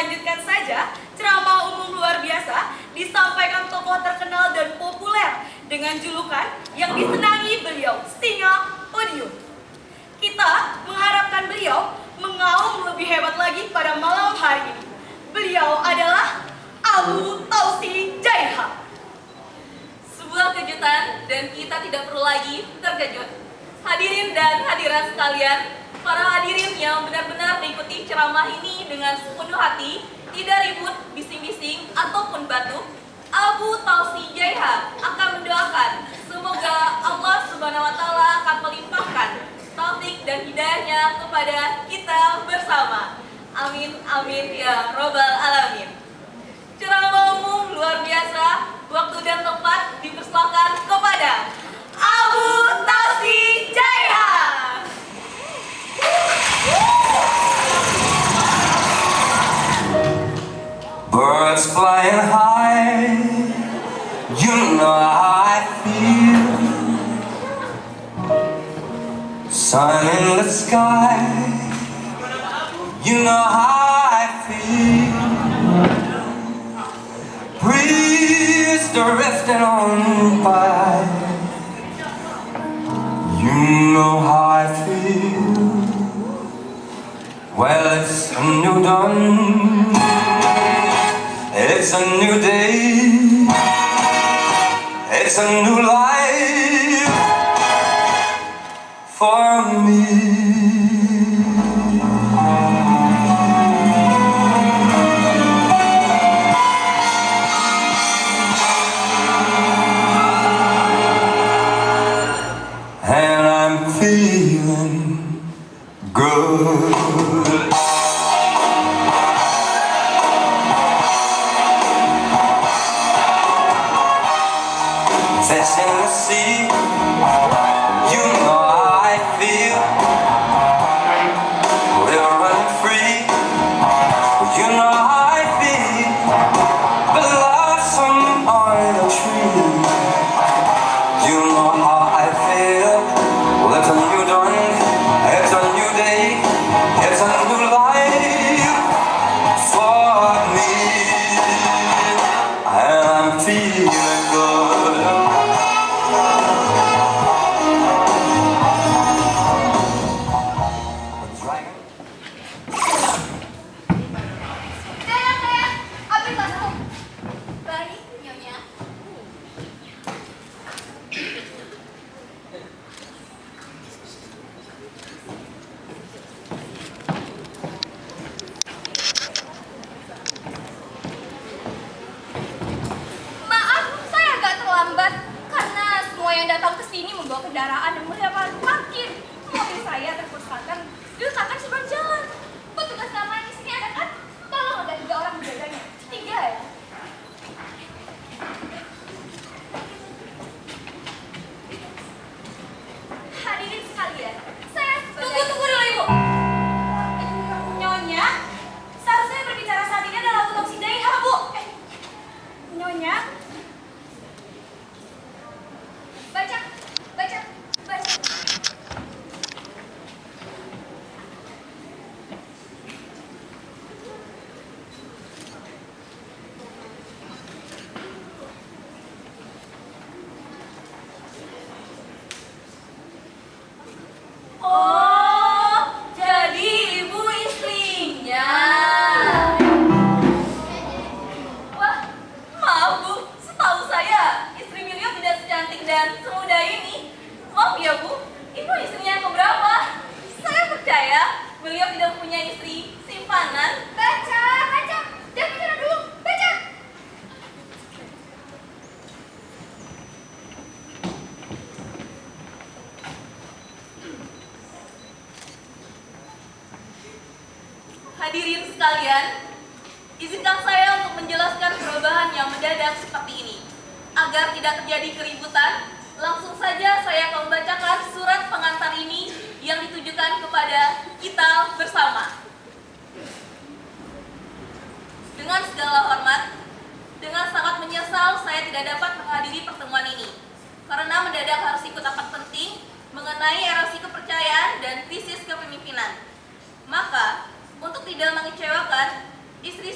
lanjutkan saja ceramah umum luar biasa disampaikan tokoh terkenal dan populer dengan julukan yang disenangi beliau, Singa Podium. Kita mengharapkan beliau mengaum lebih hebat lagi pada malam hari ini. Beliau adalah Abu Tausi Jaiha. Sebuah kejutan dan kita tidak perlu lagi terkejut. Hadirin dan hadirat sekalian, para hadirin yang benar-benar mengikuti ceramah ini dengan sepenuh hati, tidak ribut, bising-bising, ataupun batuk, Abu Tausi Jaiha akan mendoakan semoga Allah Subhanahu wa Ta'ala akan melimpahkan taufik dan hidayahnya kepada kita bersama. Amin, amin ya robbal alamin. Ceramah umum luar biasa, waktu dan tempat dipersilakan kepada Abu Tausi Jaiha. Birds flying high, you know how I feel. Sun in the sky, you know how I feel. Breeze drifting on by, you know how I feel. Well, it's a new dawn, it's a new day, it's a new life for me. And I'm feeling good. Fish in the sea, you know how I feel. River running free, you know how I feel. Blossom on the tree, you know how I feel. Well, it's a new dawn, it's a new day, it's a new life for me. And I'm feeling good. membawa kendaraan dan melihat parkir. Mobil saya terkerusakan, diletakkan seberang jalan. Petugas keamanan di sini ada kan? Tolong ada 3 orang menjaganya. 3 ya? Hadirin sekalian, saya sebagai... Tunggu dulu Ibu. Nyonya, seharusnya berbicara saat ini adalah Abu Tausi Jaiha, Bu. Nyonya, baca. Oh, jadi ibu istrinya. Wah, maaf Bu, setahu saya istri beliau tidak secantik dan semuda ini. Maaf ya Bu, ibu istrinya yang keberapa? Saya percaya beliau tidak punya istri simpanan. Baca. Jangan bicara dulu, baca. Hadirin sekalian, izinkan saya untuk menjelaskan perubahan yang mendadak seperti ini. Agar tidak terjadi keributan, langsung saja saya akan membacakan surat pengantar ini yang ditujukan kepada kita bersama. Dengan segala hormat, dengan sangat menyesal saya tidak dapat menghadiri pertemuan ini karena mendadak harus ikut rapat penting mengenai erosi kepercayaan dan krisis kepemimpinan. Maka, untuk tidak mengecewakan, istri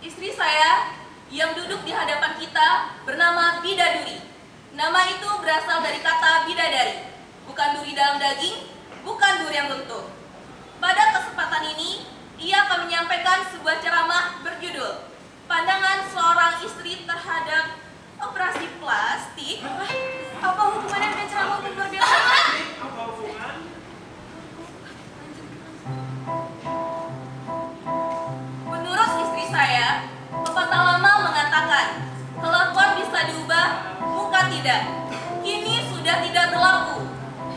Istri saya yang duduk di hadapan kita bernama Bidaduri. Nama itu berasal dari kata bidadari, bukan duri dalam daging, bukan duri yang luntur. Pada kesempatan ini, ia akan menyampaikan sebuah ceramah berjudul Pandangan Seorang Istri Terhadap Operasi Plastik. Apa hubungannya dengan ceramah untuk luar biasa? Menurut istri saya, pepatah lama mengatakan, kelakuan bisa diubah, muka tidak. Kini sudah tidak berlaku.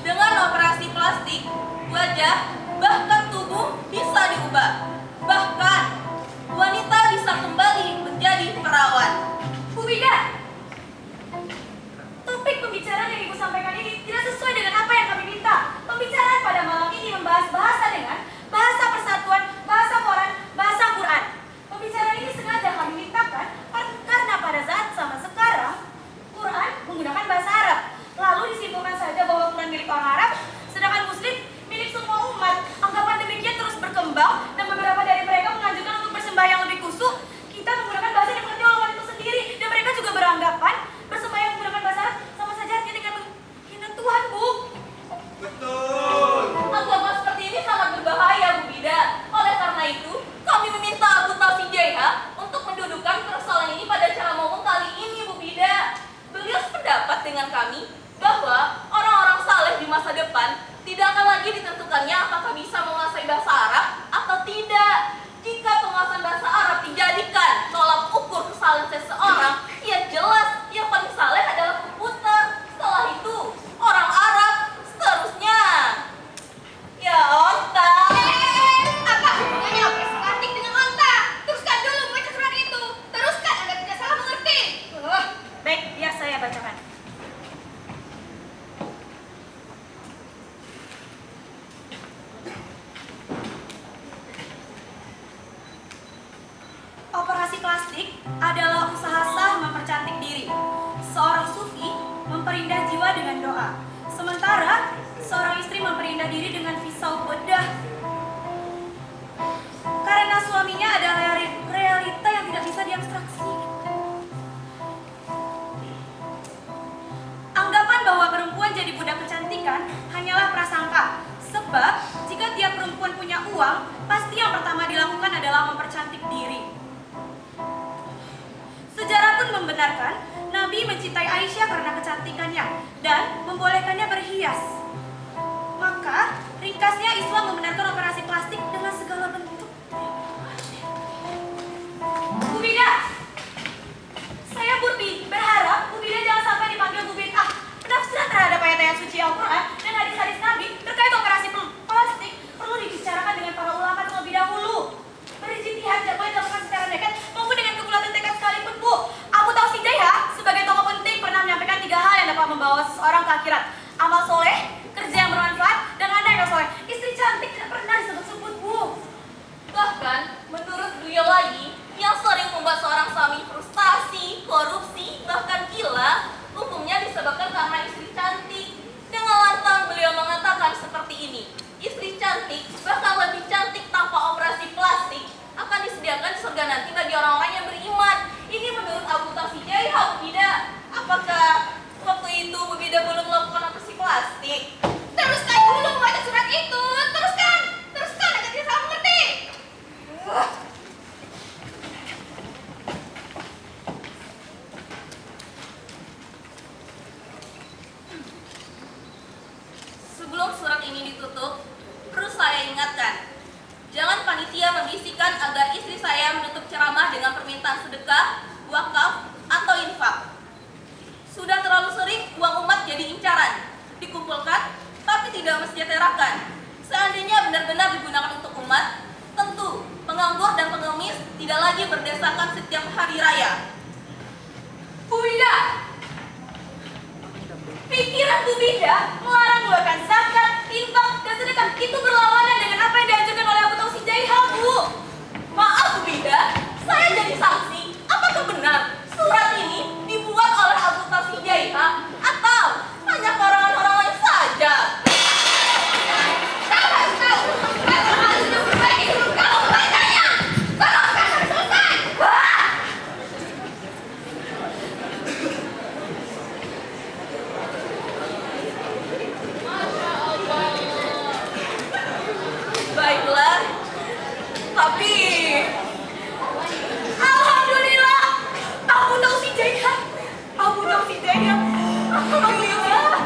Dengan operasi plastik, wajah, bahkan tubuh bisa diubah. Bahkan, wanita bisa kembali menjadi perawan. Bu Wida, topik pembicaraan yang Ibu sampaikan ini tidak sesuai dengan apa yang kami minta. Pembicaraan pada malam ini membahas bahasa dengan bahasa persatuan, bahasa Quran, bahasa Quran. Pembicaraan ini sengaja kami mintakan karena pada saat sama sekarang Quran menggunakan bahasa Arab. Lalu disimpulkan saja bahwa Quran milik orang Arab, sedangkan Muslim milik semua umat. Anggapan demikian terus berkembang dan beberapa dari mereka menganjurkan untuk bersembahyang lebih kusuk. Kita menggunakan bahasa yang dimengerti oleh umat itu sendiri dan mereka juga beranggapan bersembahyang menggunakan bahasa Arab sama saja artinya dengan menghina Tuhan, Bu. Betul. Agama seperti ini sangat berbahaya, Bu Bida. Oleh karena itu, kami meminta Abu Tausi Jaiha untuk mendudukan persoalan ini pada ceramah umum kali ini, Bu Bida. Beliau sependapat dengan kami bahwa orang-orang saleh di masa depan tidak akan lagi ditentukannya apakah bisa menguasai bahasa Arab atau tidak. Jika penguasaan bahasa Arab dijadikan tolak ukur kesalahan seseorang, ya jelas yang paling saleh adalah komputer. Setelah itu, orang Arab, seterusnya. Ya onta. Apa hubungannya operasi plastik dengan onta? Teruskan dulu membaca surat itu. Teruskan agar tidak salah mengerti. Baik, biar saya bacakan. Operasi plastik adalah usaha sah mempercantik diri. Seorang sufi memperindah jiwa dengan doa. Sementara seorang istri memperindah diri dengan pisau bedah. Karena suaminya adalah realita yang tidak bisa diabstraksi. Anggapan bahwa perempuan jadi budak kecantikan hanyalah prasangka. Sebab jika tiap perempuan punya uang, pasti yang pertama dilakukan adalah mempercantik diri. Sejarah pun membenarkan Nabi mencintai Aisyah karena kecantikannya dan membolehkannya berhias. Maka ringkasnya Islam membenarkan operasi plastik dengan segala bentuk. Bu Bida, saya berharap Bu Bida jangan sampai dipanggil Bu Bid'ah. Penafsiran terhadap ayat-ayat suci Al-Quran dan hadis-hadis Nabi terkait operasi plastik perlu dibicarakan dengan para ulama terlebih dahulu. Berijtihad tidak boleh dilakukan secara nekat maupun dengan kebulatan tekad sekalipun, Bu. Abu Tausi Jaiha sebagai tokoh penting pernah menyampaikan 3 hal yang dapat membawa seseorang ke akhirat: amal soleh, kerja yang bermanfaat, dan anak yang soleh. Istri cantik tidak pernah disebut-sebut, Bu. Bahkan, menurut beliau lagi, yang sering membuat seorang suami frustasi, korupsi, bahkan gila, umumnya disebabkan karena istri cantik. Dengan lantang beliau mengatakan seperti ini, istri cantik, bahkan lebih cantik tanpa operasi plastik, akan disediakan di surga nanti bagi orang-orang yang beriman. Ini menurut Abu Tausi Jaiha, Bu Bida. Apakah waktu itu Bu Bida belum melakukan operasi plastik? Teruskan dulu membaca surat itu. Teruskan agar tidak salah mengerti. Sebelum surat ini ditutup, perlu saya ingatkan, jangan panitia membisikkan agar istri saya menutup ceramah dengan permintaan sedekah, wakaf, atau infak. Sudah terlalu sering uang umat jadi incaran, dikumpulkan tapi tidak mensejahterakan. Seandainya benar-benar digunakan untuk umat, tentu penganggur dan pengemis tidak lagi berdesakan setiap hari raya. Bu Bida, pikiran Bu Bida melarang mengeluarkan zakat, infak, dan sedekah itu berlawanan dengan apa yang dianjurkan oleh Abu Tausi Jaiha, Bu. Maaf Bu Bida, saya jadi saksi. Apakah benar surat ini dibuat oleh Abu Tausi Jaiha atau hanya karangan orang lain saja? Kau harus tahu, kalau hal itu berbagi sebelum kau membacanya. Tolong, kan harus selesai. Alhamdulillah, aku tahu si Jaya. Aku tahu si Jaya. Alhamdulillah.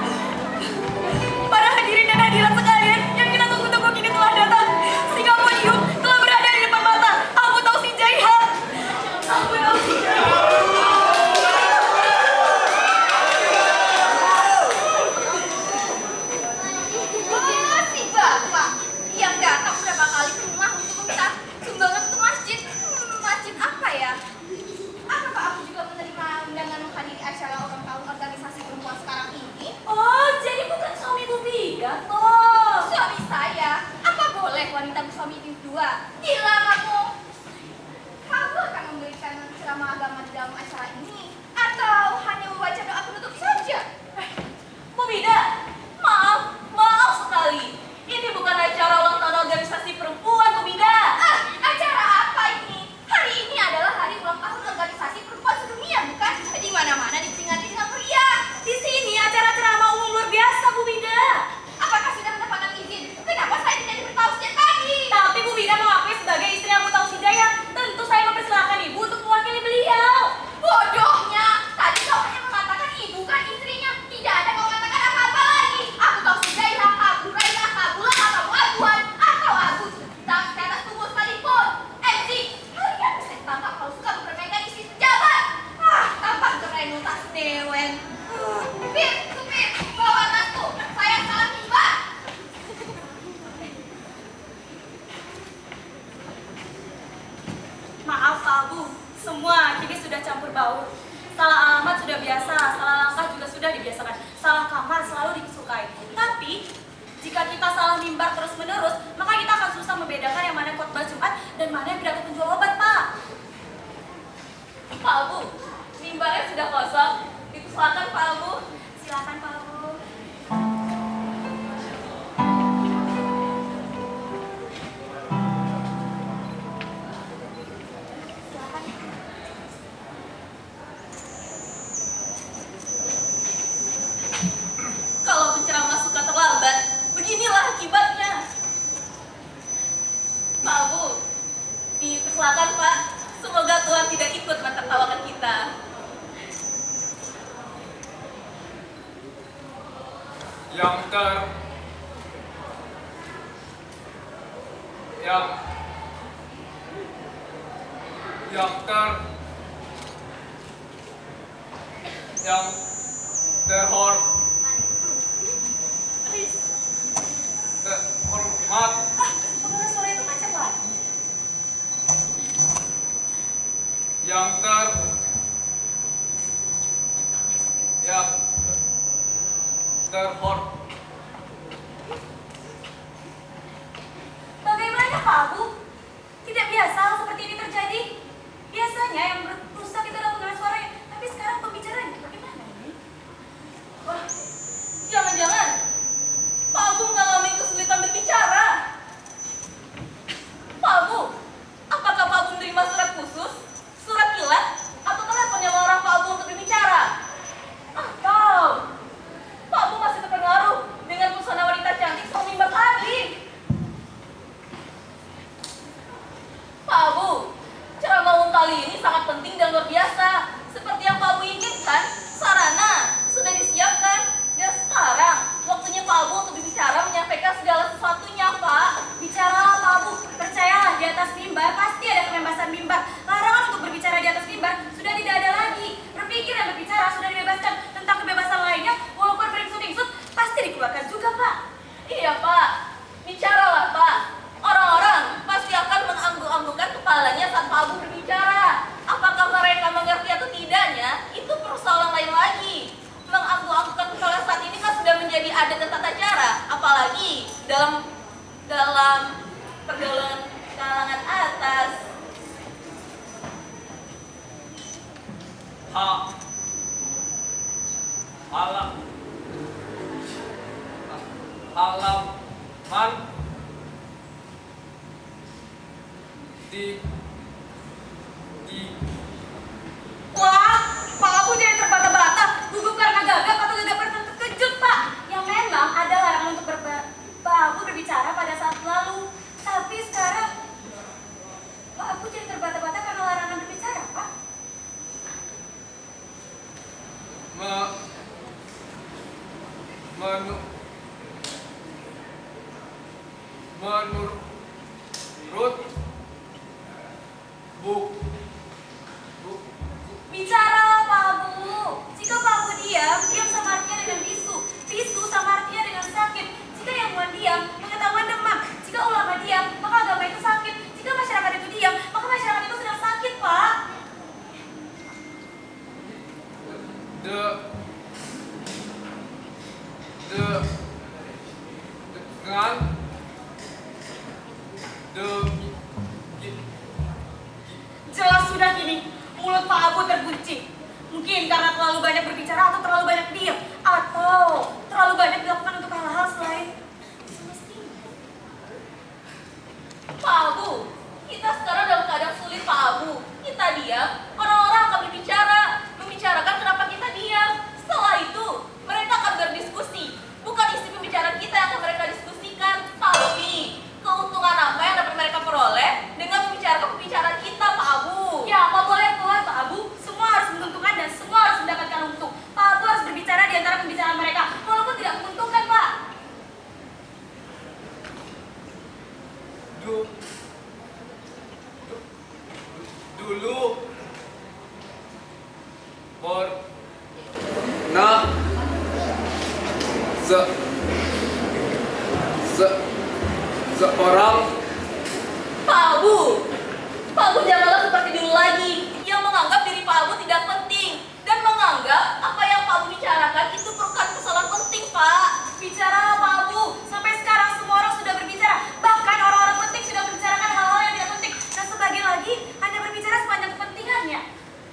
Para hadirin dan hadirat sekalian yang kita tunggu-tunggu kini telah datang. Singa podium telah berada di depan mata. Aku tahu si Jaya. Aku tahu si Jaya. Oh, si bapak yang datang berapa kali ke rumah untuk meminta sumbangan untuk masjid. Masjid apa ya? Apakah aku juga menerima undangan menghadiri acara ulang tahun organisasi perempuan sekarang ini? Oh, jadi bukan suami Bu Bida toh. Suami saya, apa boleh wanita bersuami dua? Gila kamu! Kamu akan memberikan ceramah agama di dalam acara ini? Atau hanya membaca doa penutup saja? Bu Bida, maaf sekali. Ini bukan acara ulang tahun organisasi perempuan, Bu Bida. Ah, acara apa ini? Hari ini adalah hari ulang tahun organisasi perempuan sedunia, bukan? Di mana-mana diperingati dengan meriah. Di sini acara ceramah umum luar biasa, Bu Bida. Apakah sudah mendapatkan izin? Kenapa saya tidak diberitahu sejak tadi? Tapi Bu Bida mengakui sebagai istri Abu Taus Hidayah. Tentu saya mempersilahkan Ibu untuk mewakili beliau. Bodohnya, tadi kau hanya mengatakan ibu kan istrinya. Tidak ada kau mengatakan apa-apa lagi. Aku tahu Sudaiha, Abu Raihah, Abulah, Abu Abuan, atau Abu Sedang di atas tubuh sekalipun. MC, kalian bisa ditangkap kalau suka mempermainkan isi pejabat. Ah, tampak keren utas newen. Supir, bawa tasku. Saya salah tiba. Maaf Pak Abu, semua kini sudah campur baur. Salah alamat sudah biasa, salah langkah juga sudah dibiasakan. Salah kamar selalu disukai. Tapi, jika kita salah mimbar terus-menerus, maka kita akan susah membedakan yang mana khotbah Jumat dan mana yang pidato penjual obat, Pak. Pak Abu, mimbarnya sudah kosong. Dipersilakan Pak Abu. Silakan Pak Abu. Kalau penceramah suka terlambat, beginilah akibatnya. Pak Abu, dipersilakan Pak. Semoga Tuhan tidak ikut mentertawakan kita. yang ter terhormat Pengeras suara itu macam apa? yang terhormat Bagaimana Pak Abu? Tidak biasa hal seperti ini terjadi. Biasanya yang rusak itu adalah pengeras suaranya. Tapi sekarang pembicaraan bagaimana ini? Wah, jangan-jangan Pak Abu mengalami kesulitan berbicara. Pak Abu, apakah Pak Abu menerima surat khusus, surat kilat, atau telepon yang melarang Pak Abu untuk berbicara? Atau Pak Abu masih terpengaruh dengan pesona wanita cantik seperti Mbak Adli? Pak Abu, ceramah umum kali ini sangat penting dan luar biasa. Seperti yang Pak Abu inginkan, sarana sudah disiapkan. Dan sekarang, waktunya Pak Abu untuk berbicara menyampaikan segala sesuatunya, Pak. Bicaralah Pak Abu. Percayalah di atas mimbar pasti ada kebebasan mimbar. Larangan untuk berbicara di atas mimbar sudah tidak ada lagi. Berpikir dan berbicara sudah dibebaskan. Tentang kebebasan lainnya, walaupun beringsut-ingsut, pasti dikeluarkan juga Pak. Iya, Pak. Bicaralah, Pak. Orang-orang pasti akan mengangguk-anggukkan kepalanya saat Pak Abu berbicara. Apakah mereka mengerti atau tidaknya, itu persoalan lain lagi. Mengangguk-anggukkan kepala saat ini kan sudah menjadi adat dan tata cara. Apalagi dalam pergaulan kalangan atas. halaman di Wah, Pak Abu jangan terbata-bata. Gugup karena gagap atau gagap karena terkejut, Pak. Yang memang ada larangan untuk Pak Abu berbicara pada saat lalu. Tapi sekarang, wah, aku jadi terbata-bata karena larangan berbicara, Pak. Menurut Bicara, Pak Abu. Jika Pak Abu diam, diam sama artinya dengan bisu. Bisu sama artinya dengan sakit. Jika ilmuwan diam, pengetahuan demam. Jika ulama diam, maka agama itu sakit. Jika masyarakat itu diam, maka masyarakat itu sedang sakit, Pak. dengan Jelas sudah gini, mulut Pak Abu tergunci. Mungkin karena terlalu banyak berbicara atau terlalu banyak diam. Atau terlalu banyak dilakukan untuk hal-hal selain semestinya. Pak Abu, kita sekarang dalam keadaan sulit Pak Abu. Kita diam, orang-orang akan berbicara, membicarakan kenapa kita diam. Setelah itu, mereka akan berdiskusi. Bukan isi pembicaraan kita yang akan mereka diskusikan, tapi keuntungan apa yang dapat mereka peroleh dengan membicarakan pembicaraan kita, Pak Abu. Ya, apa boleh buat Pak Abu? Semua harus menguntungkan dan semua harus mendapatkan untung. Pak Abu harus berbicara di antara pembicaraan mereka, walaupun tidak menguntungkan, Pak. Dulu pernah seorang Pak Abu janganlah seperti dulu lagi, yang menganggap diri Pak Abu tidak penting dan menganggap apa yang Pak Abu bicarakan itu bukan kesalahan penting, Pak. Bicara Pak Abu, sampai sekarang semua orang sudah berbicara. Bahkan orang-orang penting sudah membicarakan hal-hal yang tidak penting. Dan sebagian lagi hanya berbicara sepanjang kepentingannya.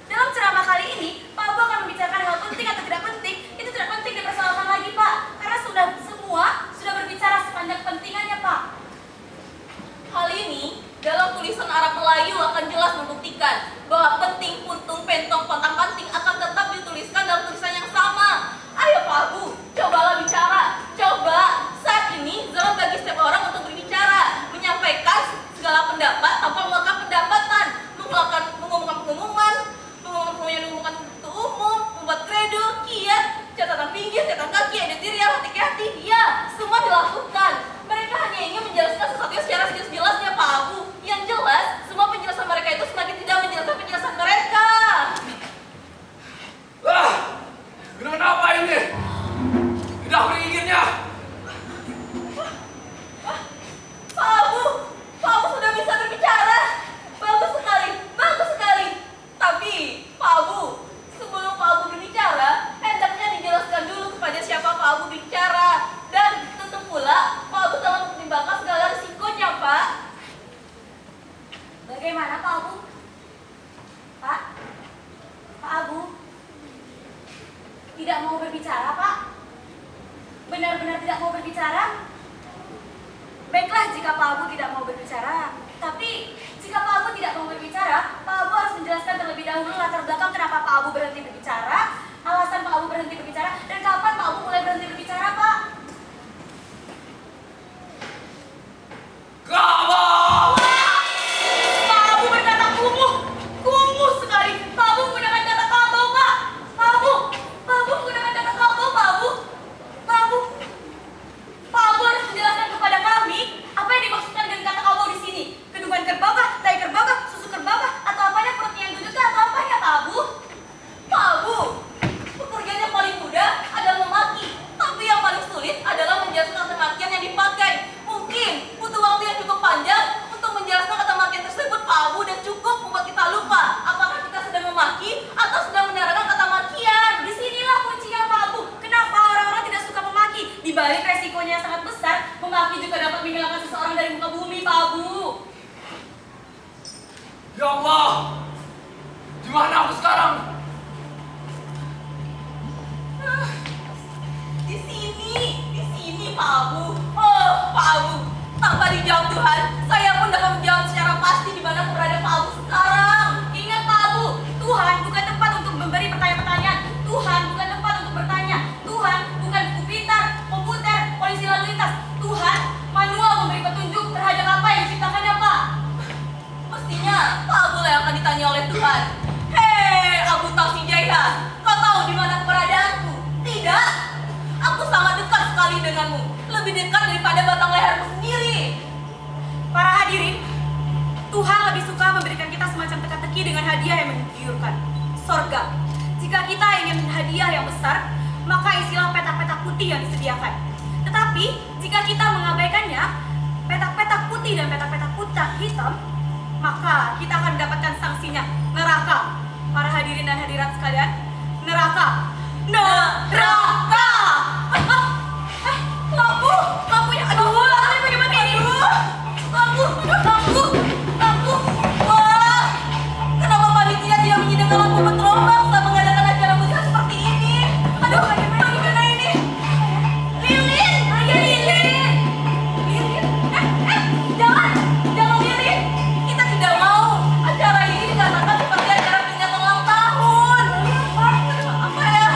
Dalam ceramah kali ini, Pak Abu akan membicarakan hal penting atau tidak penting. Itu tidak penting dipersoalkan lagi, Pak. Karena semua sudah berbicara sepanjang kepentingannya, Pak. Hal ini dalam tulisan Arab Melayu akan jelas membuktikan bahwa penting, puntung, pentong, pontang-panting akan tetap dituliskan dalam tulisan yang sama. Ayo Pak Abu, cobalah bicara. Coba, saat ini zaman bagi setiap orang untuk berbicara, menyampaikan segala pendapat tanpa mengeluarkan pendapatan, mengumumkan pengumuman yang diumumkan untuk umum, membuat kredo, kiat, catatan pinggir, catatan kaki, editorial, hati-hati, ya, semua dilakukan. Mereka hanya ingin menjelaskan sesuatu secara jelas-jelasnya, Pak Abu. Yang jelas, semua penjelasan mereka itu semakin tidak menjelaskan penjelasan mereka. Kenapa ini? Tidak beringinnya. Pak Abu sudah bisa berbicara. Bagus sekali, bagus sekali. Tapi, Pak Abu, sebelum Pak Abu berbicara, hendaknya dijelaskan dulu kepada siapa Pak Abu bicara. Dan tentu pula, Pak Abu telah mempertimbangkan segala risikonya, Pak. Bagaimana Pak Abu? Pak Abu tidak mau berbicara, Pak? Benar-benar tidak mau berbicara? Baiklah jika Pak Abu tidak mau berbicara. Tapi jika Pak Abu tidak mau berbicara, Pak Abu harus menjelaskan terlebih dahulu latar belakang kenapa Pak Abu berhenti berbicara, alasan Pak Abu berhenti berbicara, dan kapan Pak Abu mulai berhenti berbicara, Pak? Pak Abu berkata kumuh sekali. Pak Abu menggunakan kata kabau, Pak. Pak Abu menggunakan kata kabau, Pak Abu. Pak Abu harus menjelaskan kepada kami apa yang dimaksudkan dengan kata kabau di sini. Kandungan kerbau kah, tai kerbau kah, susu kerbau kah, atau apanya, perutnya yang duduk kah, atau apanya, Pak Abu? Pak Abu, pekerjaan yang paling mudah adalah memaki, tapi yang paling sulit adalah menjelaskan kata makian yang dipakai. Mungkin butuh waktu yang cukup panjang untuk menjelaskan kata makian tersebut, Pak Abu, dan cukup membuat kita lupa apakah kita sedang memaki atau sedang menerangkan kata makian. Disinilah kuncinya, Pak Abu. Kenapa orang-orang tidak suka memaki? Di balik resikonya yang sangat besar, memaki juga dapat menghilangkan seseorang dari muka bumi, Pak Abu. Ya Allah, di mana aku sekarang? Di sini, Pak Abu. Oh, Pak Abu, tanpa dijawab Tuhan, saya pun dapat menjawab secara pasti di mana keberadaan Pak Abu sekarang. Ingat, Pak Abu, Tuhan bukan tempat untuk memberi pertanyaan-pertanyaan. Tuhan bukan tempat untuk bertanya. Tuhan bukan buku pintar, komputer, polisi lalu lintas. Tuhan manual memberi petunjuk terhadap apa yang diciptakannya, Pak. Mestinya yang akan ditanya oleh Tuhan. Hei, Abu Tausi Jaiha, kau tahu di mana keberadaanku? Tidak. Aku sangat dekat sekali denganmu, lebih dekat daripada batang lehermu sendiri. Para hadirin, Tuhan lebih suka memberikan kita semacam teka-teki dengan hadiah yang menggiurkan. Sorga. Jika kita ingin hadiah yang besar, maka isilah petak-petak putih yang disediakan. Tetapi, jika kita mengabaikannya, petak-petak putih dan petak-petak hitam, maka kita akan mendapatkan sanksinya, neraka. Para hadirin dan hadirat sekalian, neraka. Neraka! Lampunya, aduh, lampunya bagaimana ini? Lampu. Wah, kenapa panitia tidak menyediakan lampu penerombang saat mengadakan acara besar seperti ini? Aduh, bagaimana ini? Lilin! Lilin! Jangan Lilin! Kita tidak mau acara ini dikatakan seperti acara peringatan ulang tahun. Apa ya?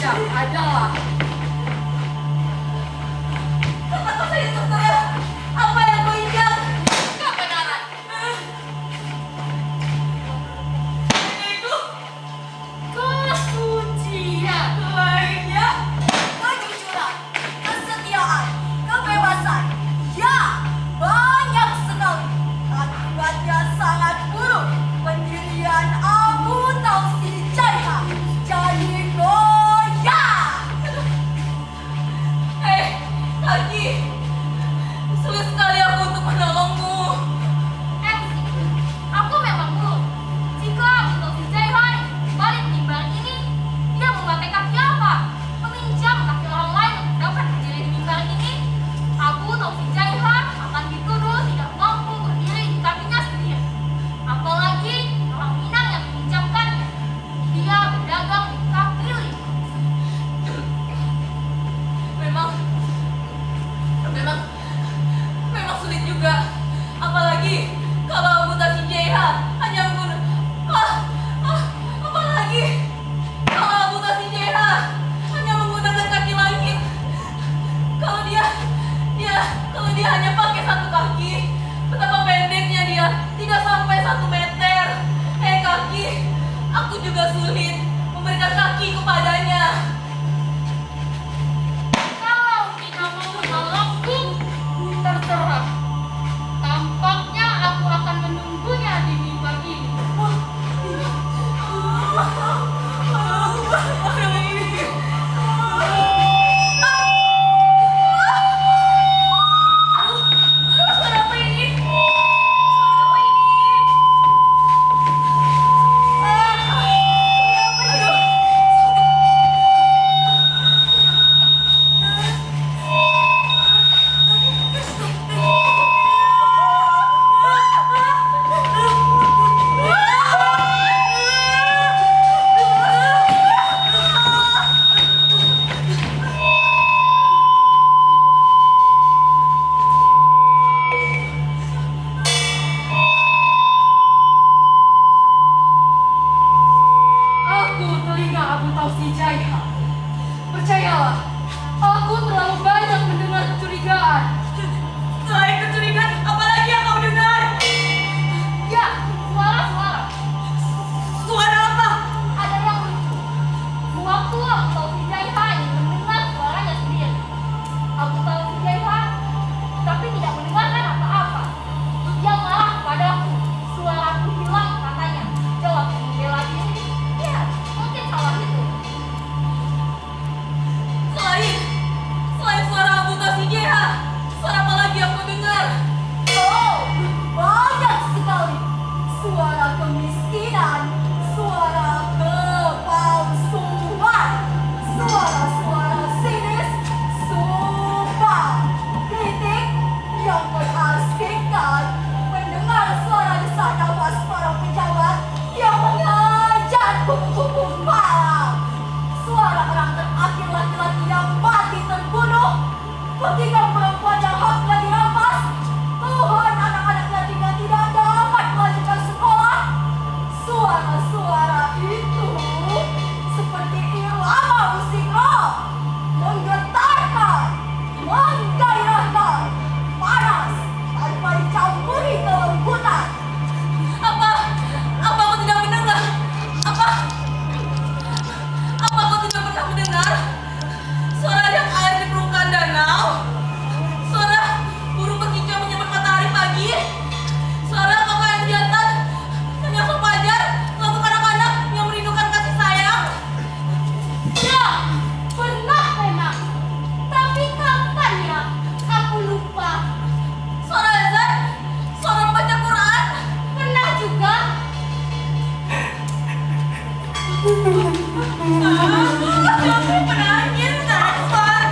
ucap adalah Kenapa saya terserah apa yang kau injak? Kebenaran. Itu kesucian. lainnya. Kejujuran, kesetiaan, kebebasan. Ya, banyak sekali. Akibatnya sangat buruk. Pendirian Abu Tausi Jaiha jadi goyah. Kaki, sulit sekali aku untuk menolongmu. MC, aku memang buruk. Jika Abu Tausi Jaiha balik mimbar ini, dia memakai kaki apa? Meminjam kaki orang lain untuk dapat berdiri di mimbar ini. Abu Tausi Jaiha akan dituduh tidak mampu berdiri di kakinya sendiri. Apalagi orang Minang yang meminjamkannya. Dia berdagang di kaki lima. Memang sulit juga. Apalagi kalau Abu Tausi Jaiha hanya apalagi kalau Abu Tausi Jaiha hanya menggunakan kaki langit. Kalau dia hanya pakai satu kaki, betapa pendeknya dia, tidak sampai 1 meter. Kaki, aku juga sulit memberikan kaki kepadanya. Kalau tidak mau menolongku, terserah. Tampaknya aku akan menunggunya di mimbar ini. Suara apa ini? Aku telinga Abu Tausi Jaiha. Percayalah, aku terlalu banyak mendengar kecurigaan. Selain kecurigaan, apalagi yang kau dengar? Ya, suara-suara. Suara apa? Ada yang lucu. Sewaktu Abu Tausi Jaiha ingin mendengar suaranya sendiri. Abu Tausi Jaiha tapi tidak mendengarkan apa-apa. Dia marah padaku. Suaraku hilang katanya. Jawab membela diri. Ya, mungkin salah itu. Selain suara Abu Tausi Jaiha, suara apa lagi yang kau dengar? Oh, banyak sekali. Suara kemiskinan, suara kepalsuan, suara-suara sinis, sumpah, kritik yang mengasingkan, mendengar suara desak nafas para pejabat yang mengajar kupu-kupu malam, suara orang terakhir laki-laki yang mati terbunuh, ketika perempuan yang haknya dirampas, Tuhan anak-anak yatim yang tidak dapat melanjutkan sekolah. Suara-suara itu seperti irama musik rock, menggetarkan, menggairahkan, panas tanpa dicampuri kelembutan. Apa aku tidak mendengar? Apa aku tidak pernah mendengar suara yang air di permukaan danau? Suara burung berkicau menyambut matahari pagi? Suara kakak yang jantan menyosok fajar untuk anak-anak yang merindukan kasih sayang? Ya, pernah memang. Tapi kapan ya? Aku lupa. Suara azan? Suara membaca Quran? Pernah juga. Aku menangis Tarzan.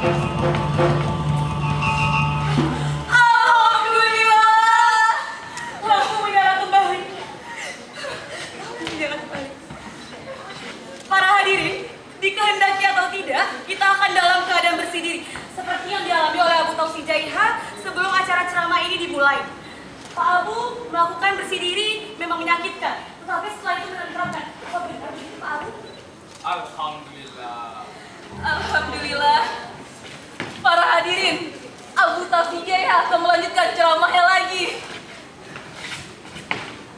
Alhamdulillah, lampu menyala kembali. Menyala kembali. Para hadirin, dikehendaki atau tidak, kita akan dalam keadaan bersih diri, seperti yang dialami oleh Abu Tausi Jaiha sebelum acara ceramah ini dimulai. Pak Abu melakukan bersih diri memang menyakitkan, tetapi setelah itu menenteramkan. Apa benar begitu Pak Abu? Alhamdulillah. Alhamdulillah. Para hadirin, Abu Tausi Jaiha akan melanjutkan ceramahnya lagi.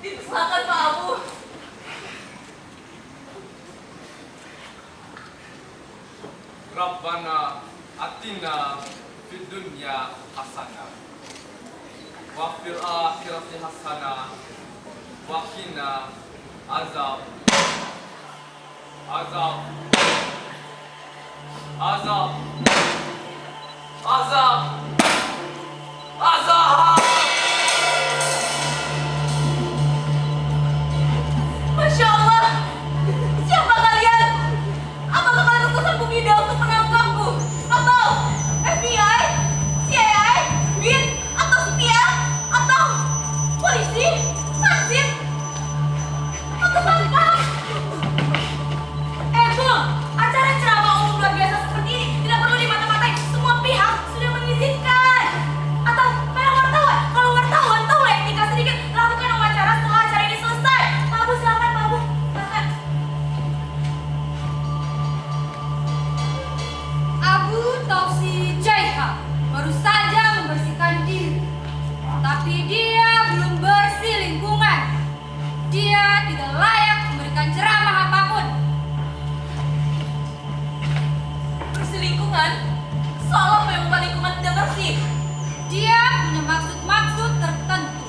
Dipersilakan Pak Abu. Rabbana atina fid dunya hasanah wa fil akhirati hasanah wa qina azab azab azab azab azab. Masya Allah. Siapa kalian? Apakah kalian utusan Bu Mida untuk menangkapku? Atau FBI, CIA, BIN, atau setia, atau polisi, hansip, atau satpam? Bung, acara ceramah umum luar biasa seperti ini tidak perlu dimata-matai. Semua pihak sudah mengizinkan. Atau para wartawan, kalau wartawan tahu etika sedikit, lakukan wawancara setelah acara ini selesai. Pak Abu silakan, Pak Abu, silakan. Abu Tausi Jaiha baru saja membersihkan diri, tapi dia belum bersih lingkungan. Dia tidak layak memberikan ceramah apapun. Bersih lingkungan? Soal apa yang membuat lingkungan tidak bersih? Dia punya maksud-maksud tertentu.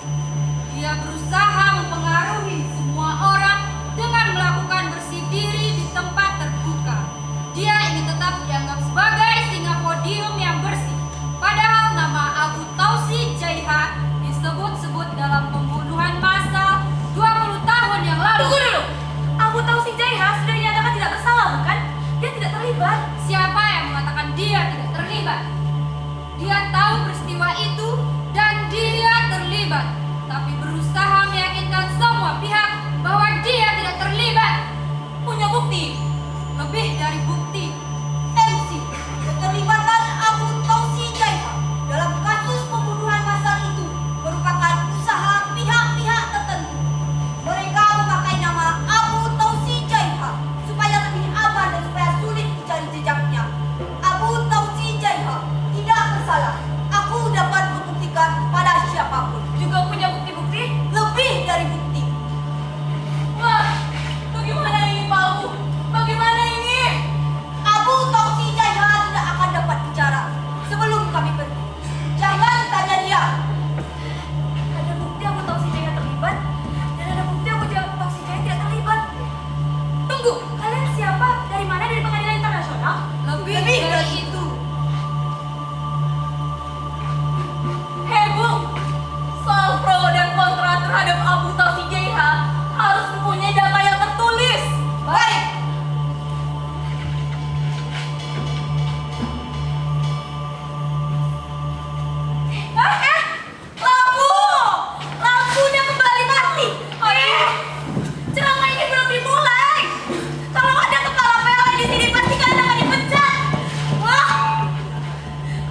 Dia berusaha mempengaruhi semua orang dengan melakukan bersih diri di tempat terbuka. Dia ingin tetap dianggap sebagai singa podium yang bersih. Padahal nama Abu Tausi Jaiha disebut-sebut dalam pembunuhan massal 20 tahun yang lalu. Tunggu dulu, Abu Tausi Jaiha sudah dinyatakan tidak bersalah, bukan? Dia tidak terlibat. Siapa yang mengatakan dia tidak terlibat? Dia tahu peristiwa itu dan dia terlibat, tapi berusaha meyakinkan semua pihak bahwa dia tidak terlibat. Punya bukti? Lebih dari bukti. MC, keterlibatan Abu Tausi Jaiha dalam kasus pembunuhan massal itu merupakan usaha pihak-pihak tertentu. Mereka memakai nama Abu Tausi Jaiha supaya lebih aman dan supaya sulit dicari jejaknya. Abu Tausi Jaiha tidak bersalah. Aku dapat membuktikan pada siapapun. Juga punya bukti-bukti? Lebih dari bukti. Wah, bagaimana ini Pak Abu? Bagaimana ini? Abu Tausi Jaiha tidak akan dapat bicara sebelum kami pergi. Jangan tanya dia. Ada bukti Abu Tausi Jaiha terlibat, dan ada bukti Abu Tausi Jaiha tidak terlibat. Tunggu, kalian siapa? Dari mana? Dari pengadilan internasional? Lebih dari itu. Hei Bung, soal pro dan kontra terhadap Abu Tausi Jaiha harus mempunyai data yang tertulis. Baik. Lampu! Lampunya kembali mati. Ceramah ini belum dimulai. Kalau ada kepala PLN di sini pasti kalian akan dipecat. Wah,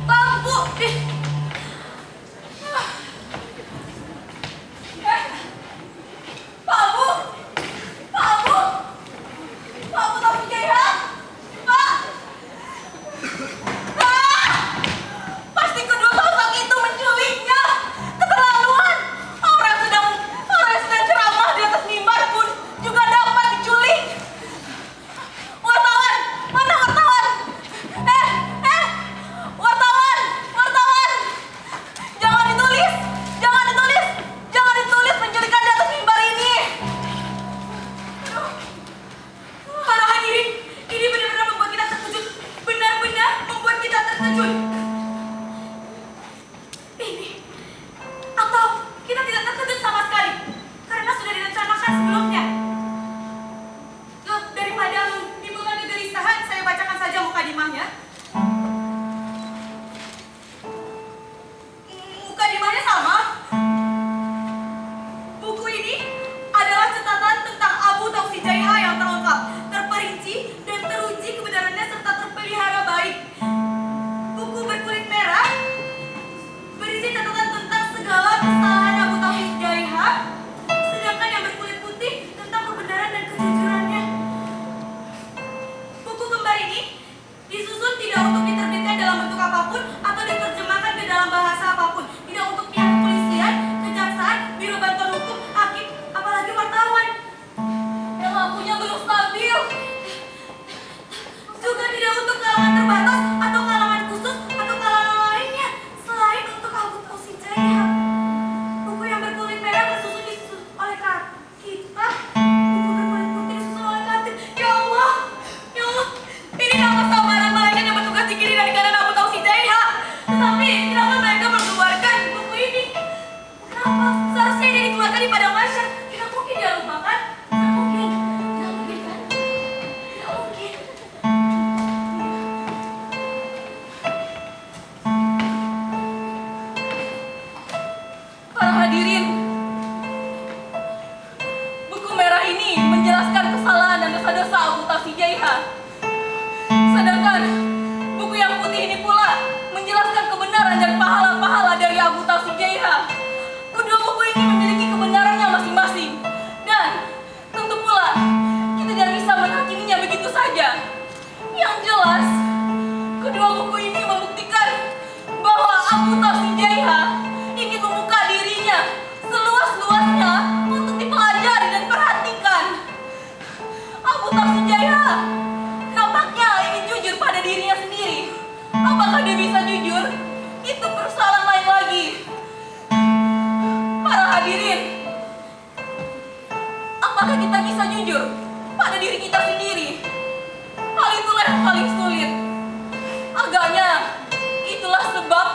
lampu. Pak Abu, Pak Abu, Pak Abu Tausi Jaiha, Pak. Pasti kedua sosok itu menculiknya. Keterlaluan. Orang sedang ceramah di atas mimbar pun juga dapat diculik. Wartawan, mana wartawan? Wartawan, wartawan. Jangan ditulis penculikan di atas mimbar ini. Para hadirin, ini benar-benar membuat kita terkejut. Benar-benar membuat kita terkejut. Ini, atau kita tidak terkejut sama sekali, karena sudah direncanakan sebelumnya. Loh, daripada menimbulkan kegelisahan, saya bacakan saja mukadimahnya. terbatas atau kalangan khusus atau kalangan lainnya selain untuk Abu Tausi Jaya. Buku yang berkulit merah bersusun disusun oleh kita. Buku berkulit putih disusun oleh Katil. Ya Allah, ya Allah, ini nama samaran malaikat yang bertugas di kiri dan kanan Abu Tausi Jaya. Tetapi kenapa mereka mengeluarkan buku ini? Kenapa? Seharusnya dia dikeluarkan di padang mahsyar. Tidak mungkin dia lupakan. Tidak mungkin. Tidak mungkin kan? Tidak mungkin. Para hadirin, buku merah ini menjelaskan kesalahan dan dosa-dosa Abu Tausi Jaiha. Sedangkan buku yang putih ini pula menjelaskan kebenaran dan pahala-pahala dari Abu Tausi Jaiha. Kedua buku ini memiliki kebenarannya masing-masing. Dan tentu pula kita tidak bisa menghakiminya begitu saja. Yang jelas, kedua buku ini membuktikan bahwa Abu Tausi Jaiha ingin membuka dirinya seluas-luasnya untuk dipelajari dan perhatikan. Abu Tausi Jaiha nampaknya ingin jujur pada dirinya sendiri. Apakah dia bisa jujur? Itu persoalan lain lagi. Para hadirin, apakah kita bisa jujur pada diri kita sendiri? Hal itulah yang paling sulit. Agaknya itulah sebab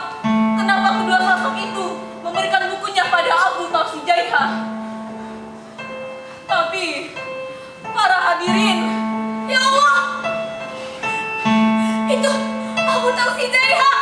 kenapa kedua sosok itu memberikan bukunya pada Abu Tausi Jaiha. Tapi para hadirin, Ya Allah, itu Abu Tausi Jaiha.